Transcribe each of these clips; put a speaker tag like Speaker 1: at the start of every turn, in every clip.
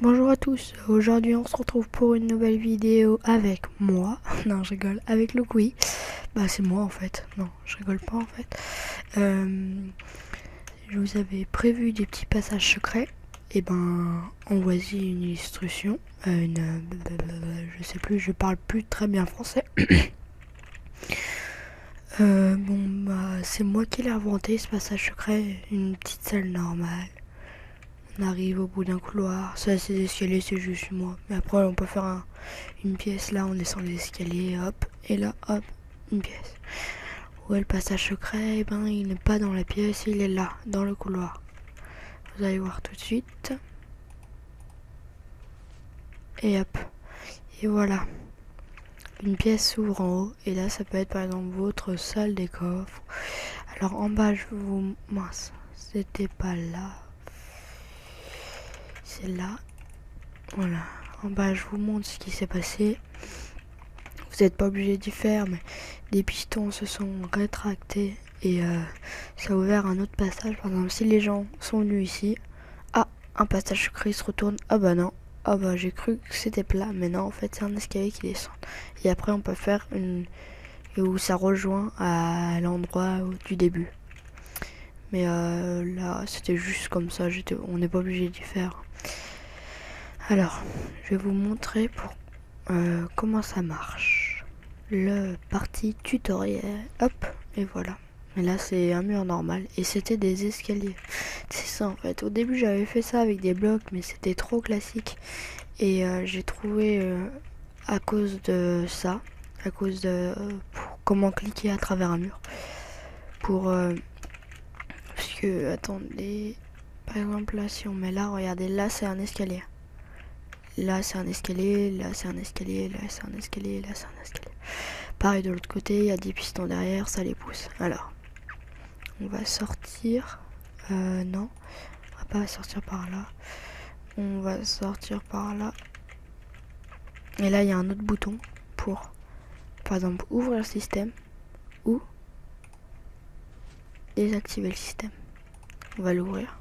Speaker 1: Bonjour à tous, aujourd'hui on se retrouve pour une nouvelle vidéo avec moi, non je rigole, avec Loukoui, bah c'est moi en fait, non je rigole pas en fait. Je vous avais prévu des petits passages secrets, et ben on voici une illustration, je sais plus, je parle plus très bien français. C'est moi qui l'ai inventé ce passage secret, une petite salle normale. On arrive au bout d'un couloir, ça c'est des escaliers, c'est juste moi. Mais après on peut faire une pièce, là on descend les escaliers, hop, et là hop, une pièce. Où est le passage secret? Eh ben il n'est pas dans la pièce, il est là, dans le couloir. Vous allez voir tout de suite. Et hop, et voilà. Une pièce s'ouvre en haut, et là ça peut être par exemple votre salle des coffres. Alors en bas je vous... Mince, c'était pas là. C'est là. Voilà. En bas je vous montre ce qui s'est passé. Vous n'êtes pas obligé d'y faire, mais des pistons se sont rétractés et ça a ouvert un autre passage. Par exemple, si les gens sont venus ici, ah, un passage secret, ils se retourne, ah bah non, ah bah j'ai cru que c'était plat, mais non, en fait c'est un escalier qui descend. Et après on peut faire une... où ça rejoint à l'endroit du début. Mais là, c'était juste comme ça, on n'est pas obligé d'y faire. Alors, je vais vous montrer comment ça marche. Le partie tutoriel, hop, et voilà. Et là c'est un mur normal et c'était des escaliers. C'est ça en fait. Au début j'avais fait ça avec des blocs, mais c'était trop classique. Et j'ai trouvé à cause de ça, à cause de comment cliquer à travers un mur. Parce que attendez, par exemple là si on met là, regardez, là c'est un escalier. Là c'est un escalier, là c'est un escalier, là c'est un escalier, là c'est un escalier. Pareil de l'autre côté, il y a des pistons derrière, ça les pousse. Alors, on va sortir. Non, on va pas sortir par là. On va sortir par là. Et là, il y a un autre bouton pour, par exemple, ouvrir le système ou désactiver le système. On va l'ouvrir.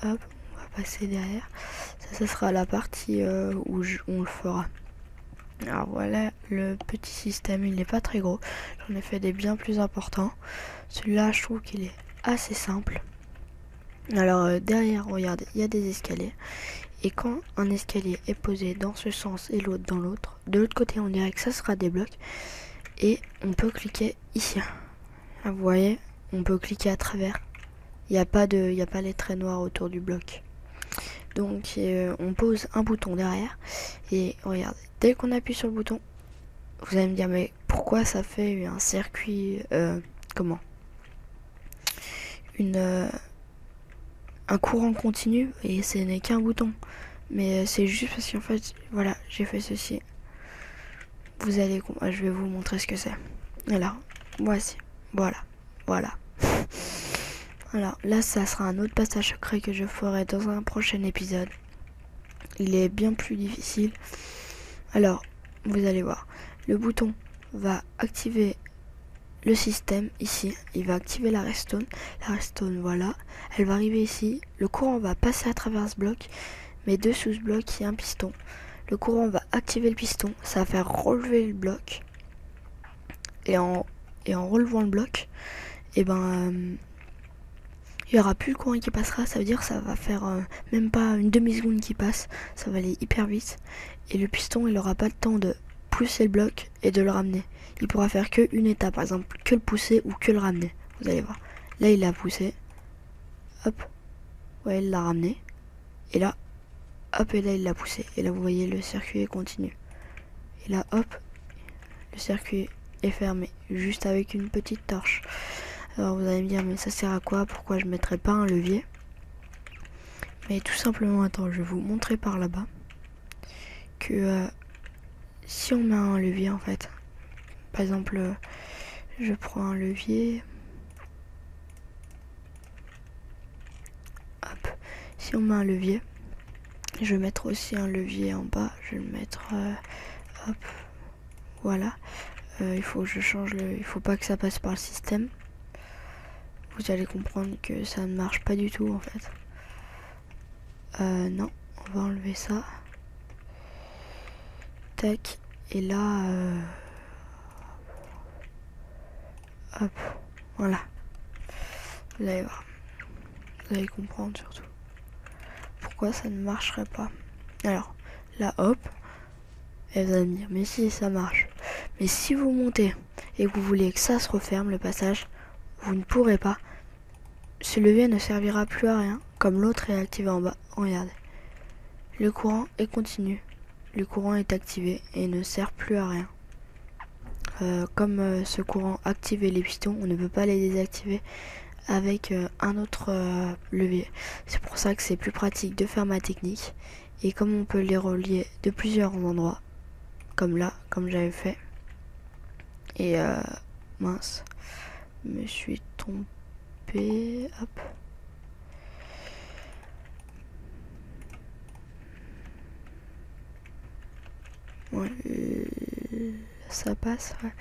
Speaker 1: Hop, on va passer derrière. Ça sera la partie où on le fera. Alors voilà, le petit système, il n'est pas très gros. J'en ai fait des bien plus importants. Celui-là, je trouve qu'il est assez simple. Alors derrière, regardez, il y a des escaliers. Et quand un escalier est posé dans ce sens et l'autre dans l'autre, de l'autre côté, on dirait que ça sera des blocs. Et on peut cliquer ici. Vous voyez, on peut cliquer à travers. Il n'y a pas les traits noirs autour du bloc. Donc on pose un bouton derrière. Et regardez, dès qu'on appuie sur le bouton, vous allez me dire, mais pourquoi ça fait un circuit... un courant continu, et ce n'est qu'un bouton. Mais c'est juste parce qu'en fait, voilà, j'ai fait ceci. Vous allez... Je vais vous montrer ce que c'est. Alors, voici. Voilà. Alors, là, ça sera un autre passage secret que je ferai dans un prochain épisode. Il est bien plus difficile. Alors, vous allez voir. Le bouton va activer le système ici. Il va activer la redstone. La redstone, voilà. Elle va arriver ici. Le courant va passer à travers ce bloc. Mais dessous ce bloc, il y a un piston. Le courant va activer le piston. Ça va faire relever le bloc. Et en relevant le bloc, et il n'y aura plus le courant qui passera. Ça veut dire que ça va faire même pas une demi-seconde qui passe. Ça va aller hyper vite. Et le piston, il n'aura pas le temps de pousser le bloc et de le ramener. Il pourra faire qu'une étape, par exemple, que le pousser ou que le ramener. Vous allez voir. Là, il l'a poussé. Hop. Ouais, il l'a ramené. Et là, hop, et là, il l'a poussé. Et là, vous voyez, le circuit est continu. Et là, hop, le circuit est fermé. Juste avec une petite torche. Alors, vous allez me dire, mais ça sert à quoi? Pourquoi je ne mettrais pas un levier? Mais tout simplement, attends, je vais vous montrer par là-bas que si on met un levier, en fait, par exemple, je prends un levier. Hop. Si on met un levier, je vais mettre aussi un levier en bas. Je vais le mettre, hop, voilà. Il faut que je change il faut pas que ça passe par le système. Vous allez comprendre que ça ne marche pas du tout en fait. Non, on va enlever ça. Tac. Et là, hop, voilà. Vous allez voir. Vous allez comprendre surtout pourquoi ça ne marcherait pas. Alors, là, hop, elle va me dire, mais si, ça marche. Mais si vous montez et que vous voulez que ça se referme, le passage, vous ne pourrez pas. Ce levier ne servira plus à rien, comme l'autre est activé en bas. Regardez. Le courant est continu. Le courant est activé et ne sert plus à rien. Comme ce courant activait les pistons, on ne peut pas les désactiver avec un autre levier. C'est pour ça que c'est plus pratique de faire ma technique. Et comme on peut les relier de plusieurs endroits, comme là, comme j'avais fait. Et mince, je me suis trompée. Hop. Ouais, ça passe, ouais.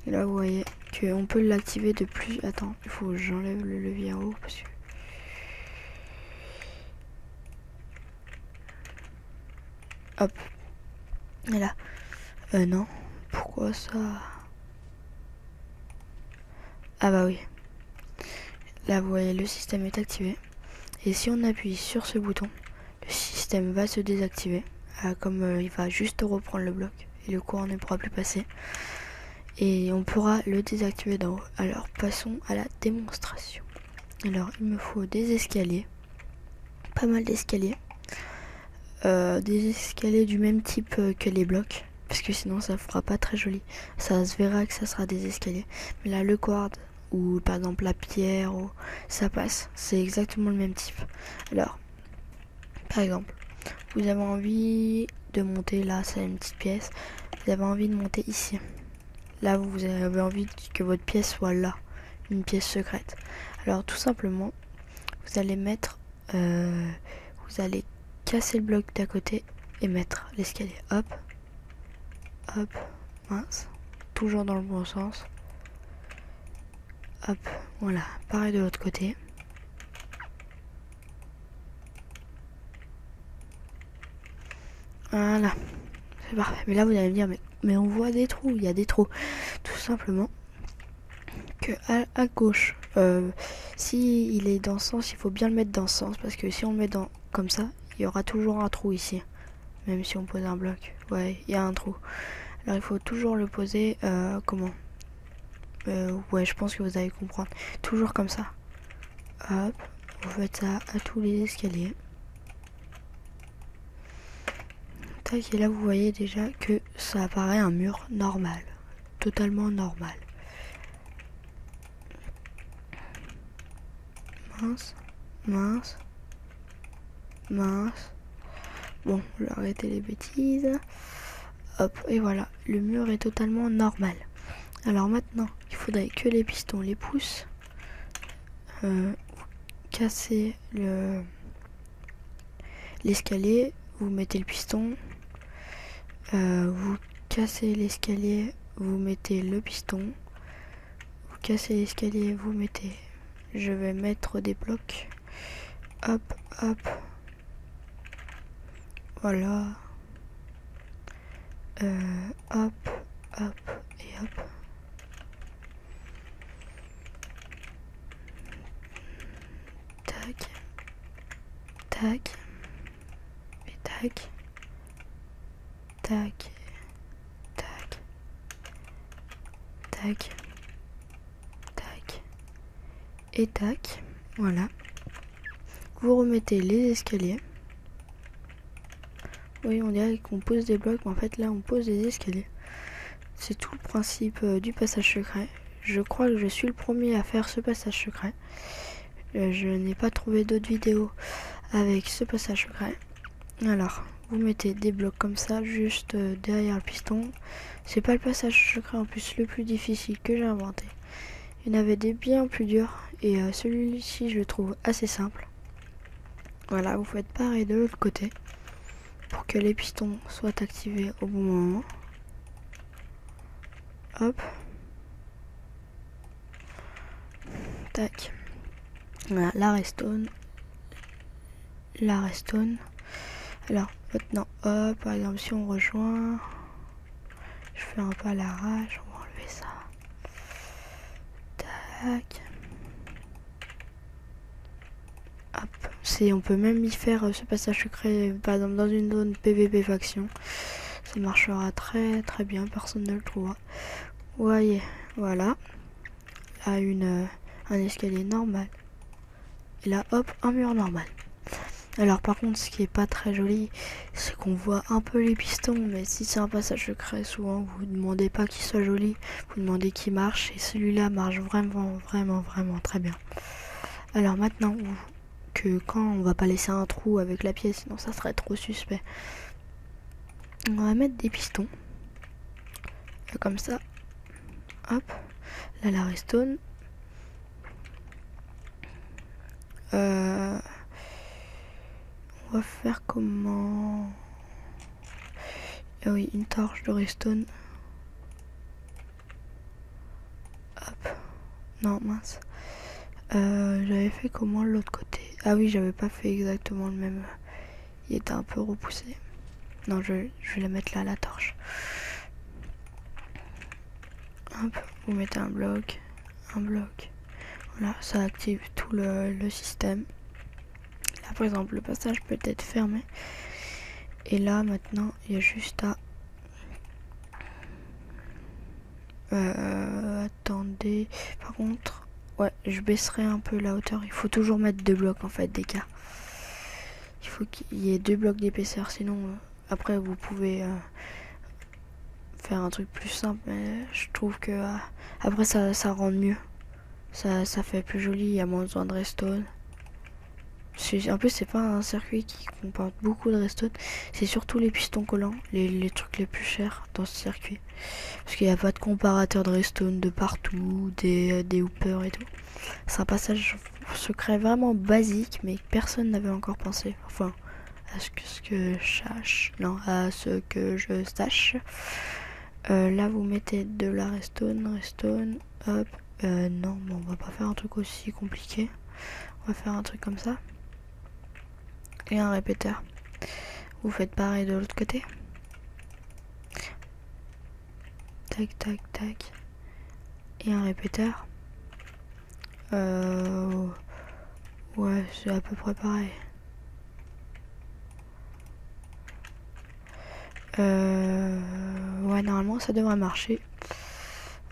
Speaker 1: Et là, vous voyez qu'on peut l'activer de plus. Attends, il faut que j'enlève le levier en haut parce que. Hop. Et là. Non. Pourquoi ça? Ah bah oui. Là, vous voyez, le système est activé. Et si on appuie sur ce bouton, le système va se désactiver. Comme il va juste reprendre le bloc. Et le courant ne pourra plus passer. Et on pourra le désactiver d'en haut. Alors, passons à la démonstration. Alors, il me faut des escaliers. Pas mal d'escaliers. Des escaliers du même type que les blocs. Parce que sinon, ça fera pas très joli. Ça se verra que ça sera des escaliers. Mais là, le quad ou par exemple la pierre, ça passe. C'est exactement le même type. Alors, par exemple, vous avez envie de monter là, c'est une petite pièce. Vous avez envie de monter ici. Là, vous avez envie que votre pièce soit là. Une pièce secrète. Alors, tout simplement, vous allez mettre... vous allez casser le bloc d'à côté et mettre l'escalier. Hop. Hop. Mince. Toujours dans le bon sens. Hop. Voilà. Pareil de l'autre côté. Voilà. C'est parfait. Mais là, vous allez me dire, mais on voit des trous. Il y a des trous. Tout simplement que à gauche, si il est dans ce sens, il faut bien le mettre dans ce sens. Parce que si on le met dans comme ça, il y aura toujours un trou ici. Même si on pose un bloc. Ouais, il y a un trou. Alors, il faut toujours le poser, comment ouais, je pense que vous allez comprendre. Toujours comme ça. Hop. Vous faites ça à tous les escaliers. Tac, et là, vous voyez déjà que ça apparaît un mur normal. Totalement normal. Mince. Mince. Mince. Bon, je vais arrêter les bêtises. Hop, et voilà. Le mur est totalement normal. Alors maintenant, il faudrait que les pistons les poussent. Cassez l'escalier. Vous mettez le piston. Vous cassez l'escalier. Vous mettez le piston. Vous cassez l'escalier. Vous mettez... Je vais mettre des blocs. Hop, hop. Voilà. Hop, hop et hop. Tac. Tac. Et tac. Tac. Tac. Tac. Tac. Et tac. Voilà. Vous remettez les escaliers. Oui, on dirait qu'on pose des blocs, mais en fait là on pose des escaliers. C'est tout le principe du passage secret. Je crois que je suis le premier à faire ce passage secret. Je n'ai pas trouvé d'autres vidéos avec ce passage secret. Alors, vous mettez des blocs comme ça, juste derrière le piston. C'est pas le passage secret en plus le plus difficile que j'ai inventé. Il y en avait des bien plus durs et celui-ci je le trouve assez simple. Voilà, vous faites pareil de l'autre côté pour que les pistons soient activés au bon moment. Hop. Tac. Voilà, la redstone. la redstone. Alors maintenant, hop, par exemple, si on rejoint, je fais un pas à l'arrache, on va enlever ça. Tac. Hop. On peut même y faire ce passage secret, par exemple, dans une zone PVP faction. Ça marchera très très bien, personne ne le trouvera. Voyez, voilà. Là, un escalier normal. Et là, hop, un mur normal. Alors par contre, ce qui est pas très joli, c'est qu'on voit un peu les pistons, mais si c'est un passage secret, souvent vous demandez pas qu'il soit joli, vous demandez qu'il marche, et celui-là marche vraiment très bien. Alors maintenant, que quand on va pas laisser un trou avec la pièce, sinon ça serait trop suspect. On va mettre des pistons, comme ça, hop, là la redstone. On va faire comment? Ah oui, une torche de redstone. Hop. Non, mince. J'avais fait comment de l'autre côté? Ah oui, j'avais pas fait exactement le même. Il était un peu repoussé. Non, je vais la mettre là, la torche. Hop, vous mettez un bloc. Voilà, ça active tout le système. Là, par exemple, le passage peut être fermé. Et là, maintenant, il y a juste à... attendez. Par contre, ouais, je baisserai un peu la hauteur. Il faut toujours mettre 2 blocs, en fait, d'écart. Il faut qu'il y ait 2 blocs d'épaisseur. Sinon, après, vous pouvez... faire un truc plus simple, mais je trouve que après ça rend mieux, ça fait plus joli, il y a moins besoin de redstone. En plus c'est pas un circuit qui comporte beaucoup de redstone, c'est surtout les pistons collants, les trucs les plus chers dans ce circuit, parce qu'il n'y a pas de comparateur de redstone de partout, des hoopers et tout. C'est un passage secret vraiment basique, mais personne n'avait encore pensé, enfin à ce que je sache, à ce que je sache. Là vous mettez de la redstone, hop, non, bon, on va pas faire un truc aussi compliqué, on va faire un truc comme ça, et un répéteur. Vous faites pareil de l'autre côté, tac, et un répéteur, ouais, c'est à peu près pareil. Ouais, normalement ça devrait marcher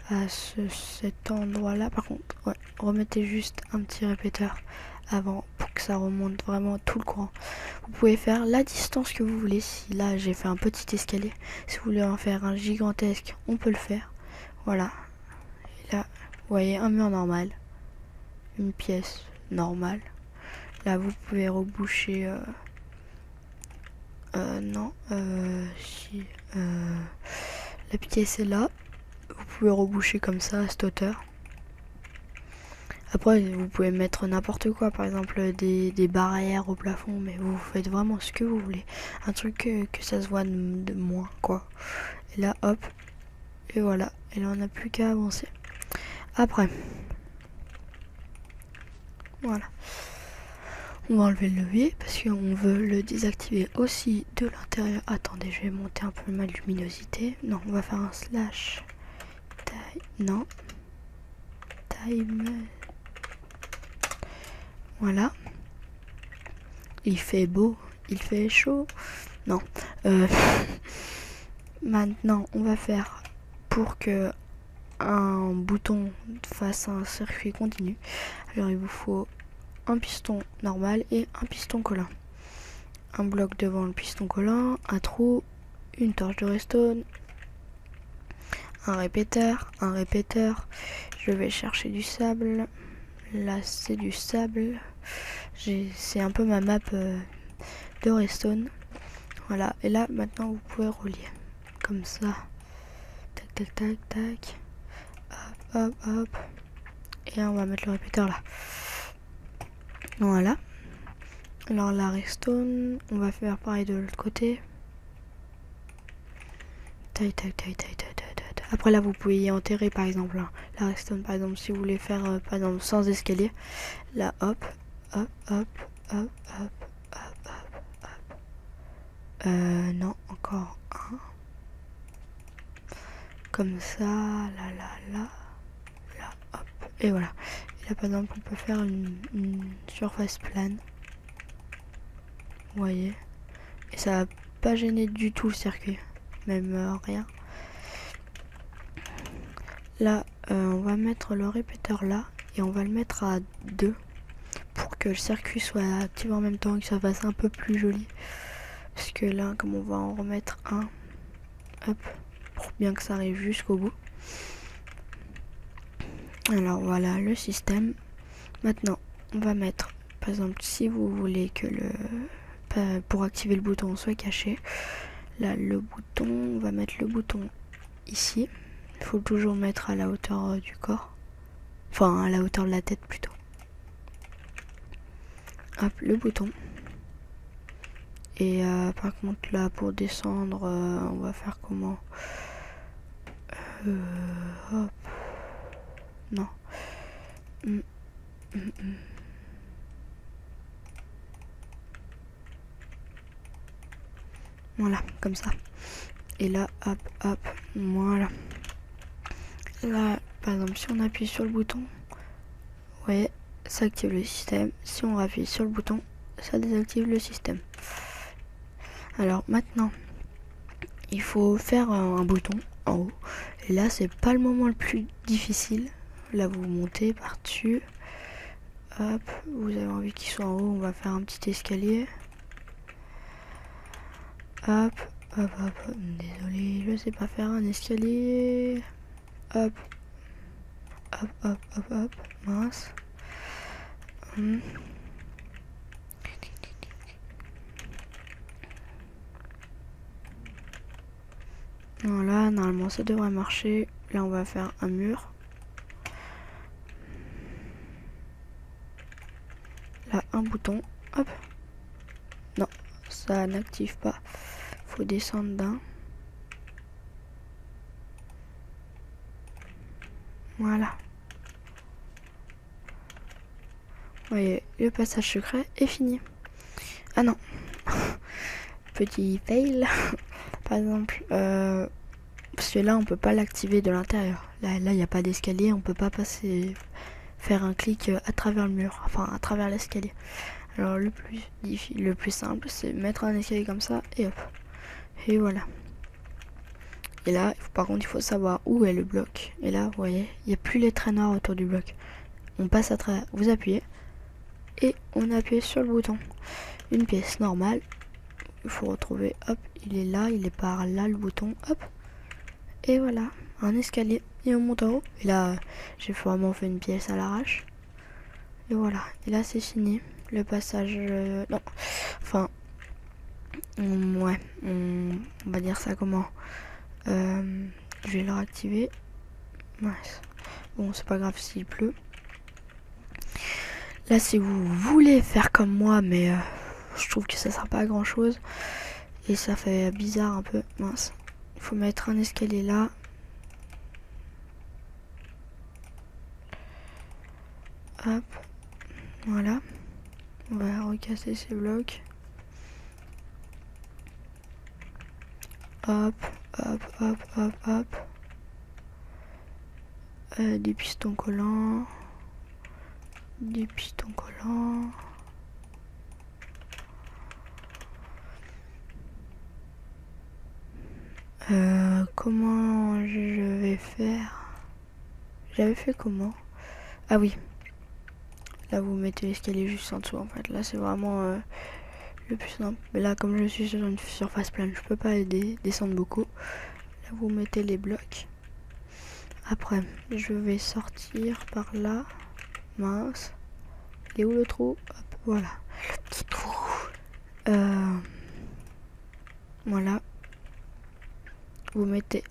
Speaker 1: à cet endroit là. Par contre, ouais, remettez juste un petit répéteur avant pour que ça remonte vraiment tout le courant. Vous pouvez faire la distance que vous voulez. Si là j'ai fait un petit escalier, si vous voulez en faire un gigantesque, on peut le faire. Voilà. Et là, vous voyez un mur normal, une pièce normale. Là vous pouvez reboucher non, si la pièce est là, vous pouvez reboucher comme ça à cette hauteur. Après vous pouvez mettre n'importe quoi, par exemple des barrières au plafond, mais vous faites vraiment ce que vous voulez, un truc que ça se voit de moins quoi. Et là hop, et voilà, et là on n'a plus qu'à avancer. Après, voilà. On va enlever le levier parce qu'on veut le désactiver aussi de l'intérieur. Attendez, je vais monter un peu ma luminosité. Non, on va faire un slash. Non. Time. Voilà. Il fait beau. Il fait chaud. Non. Maintenant, on va faire pour que un bouton fasse un circuit continu. Alors, il vous faut un piston normal et un piston collant. Un bloc devant le piston collant, un trou, une torche de redstone, un répéteur. Je vais chercher du sable. Là c'est du sable. C'est un peu ma map de redstone. Voilà, et là maintenant vous pouvez relier comme ça. Tac. Hop. Et on va mettre le répéteur là. Voilà. Alors la redstone, on va faire pareil de l'autre côté. Tac. Après là vous pouvez y enterrer par exemple la redstone, par exemple si vous voulez faire par exemple sans escalier. Là hop. Non, encore un. Comme ça, là, hop. Et voilà. Et là, par exemple, on peut faire une surface plane. Vous voyez. Et ça va pas gêner du tout le circuit. Même rien. Là, on va mettre le répéteur là. Et on va le mettre à 2. Pour que le circuit soit actif en même temps et que ça fasse un peu plus joli. Parce que là, comme on va en remettre un. Hop. Pour bien que ça arrive jusqu'au bout. Alors voilà le système. Maintenant, on va mettre, par exemple, si vous voulez que pour activer le bouton soit caché, là le bouton, on va mettre le bouton ici. Il faut toujours mettre à la hauteur du corps, enfin à la hauteur de la tête plutôt. Hop, le bouton. Et par contre là pour descendre, on va faire comment? Hop. Non. Voilà, comme ça. Et là, hop, hop, voilà. Là, par exemple, si on appuie sur le bouton, vous voyez, ça active le système. Si on appuie sur le bouton, ça désactive le système. Alors maintenant, il faut faire un bouton en haut. Et là, c'est pas le moment le plus difficile. Là, vous montez par-dessus. Hop, vous avez envie qu'il soit en haut, on va faire un petit escalier. Hop, hop, hop, désolé, je sais pas faire un escalier. Hop, hop, hop, hop, hop, mince. Voilà, normalement ça devrait marcher. Là, on va faire un mur. Là, un bouton. Hop. Non, ça n'active pas. Faut descendre d'un. Voilà. Vous voyez, le passage secret est fini. Ah non. Petit fail. Par exemple, parce que là, on peut pas l'activer de l'intérieur. Là, il n'y a pas d'escalier. On peut pas passer, faire un clic à travers le mur. Enfin, à travers l'escalier. Alors, le plus simple, c'est mettre un escalier comme ça et hop. Et voilà. Et là, par contre, il faut savoir où est le bloc. Et là, vous voyez, il n'y a plus les traits noirs autour du bloc. On passe à travers, vous appuyez, et on appuie sur le bouton. Une pièce normale, il faut retrouver, hop, il est là, il est par là le bouton, hop. Et voilà, un escalier, et on monte en haut. Et là, j'ai vraiment fait une pièce à l'arrache. Et voilà, et là c'est fini. Le passage, non, enfin, ouais, on va dire ça comment. Je vais le réactiver. Ouais. Bon, c'est pas grave s'il pleut. Là, si vous voulez faire comme moi, mais je trouve que ça sert pas à grand chose. Et ça fait bizarre un peu. Mince. Il faut mettre un escalier là. Hop. Voilà. On va recasser ces blocs. Hop, hop, hop, hop, hop. Des pistons collants. Des pistons collants. Comment je vais faire? J'avais fait comment? Ah oui. Là, vous mettez l'escalier juste en dessous, en fait. Là, c'est vraiment le plus simple. Mais là, comme je suis sur une surface plane, je peux pas descendre beaucoup. Là, vous mettez les blocs. Après, je vais sortir par là. Mince. Il est où le trou? Hop, voilà. Le petit trou. Voilà. Vous mettez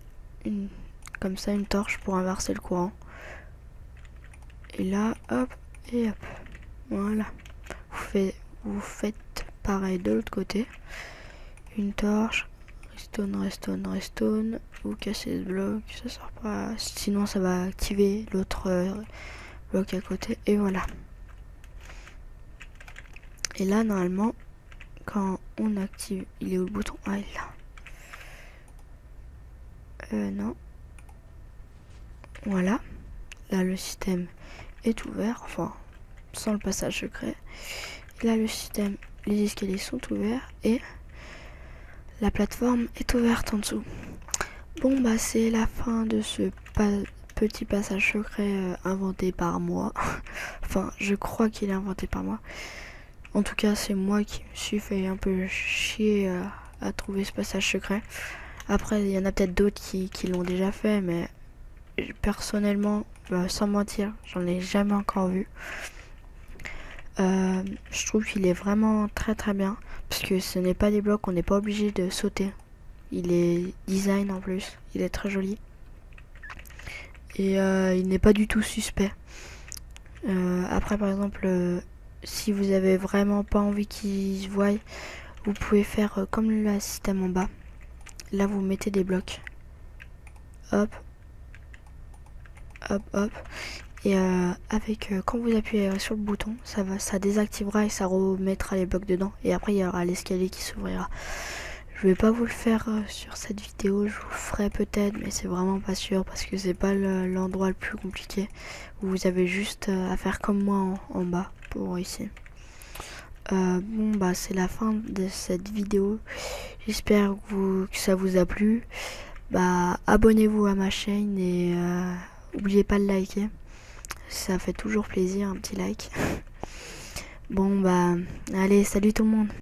Speaker 1: comme ça une torche pour inverser le courant. Et là, hop, et hop. Voilà. Vous faites pareil de l'autre côté. Une torche. Redstone. Vous cassez ce bloc. Ça sert pas. Sinon, ça va activer l'autre bloc à côté. Et voilà. Et là, normalement, quand on active, il est où le bouton? Ah, il est là. Non. Voilà. Là, le système est ouvert, enfin, sans le passage secret. Là, le système, les escaliers sont ouverts et la plateforme est ouverte en dessous. Bon, bah, c'est la fin de ce petit passage secret inventé par moi. Enfin, je crois qu'il est inventé par moi. En tout cas, c'est moi qui me suis fait un peu chier à trouver ce passage secret. Après, il y en a peut-être d'autres qui l'ont déjà fait, mais personnellement, sans mentir, j'en ai jamais encore vu. Je trouve qu'il est vraiment très très bien, parce que ce n'est pas des blocs, on n'est pas obligé de sauter. Il est design en plus, il est très joli. Et il n'est pas du tout suspect. Après, par exemple, si vous avez vraiment pas envie qu'ils se voient, vous pouvez faire comme le système en bas. Là, vous mettez des blocs. Hop. Hop, hop. Et quand vous appuyez sur le bouton, ça désactivera et ça remettra les blocs dedans. Et après, il y aura l'escalier qui s'ouvrira. Je vais pas vous le faire sur cette vidéo, je vous le ferai peut-être, mais c'est vraiment pas sûr parce que c'est pas l'endroit le plus compliqué. Vous avez juste à faire comme moi en bas pour ici. Bon, bah, c'est la fin de cette vidéo. J'espère que ça vous a plu. Bah, abonnez-vous à ma chaîne et n'oubliez pas de liker. Ça fait toujours plaisir, un petit like. Bon, bah, allez, salut tout le monde.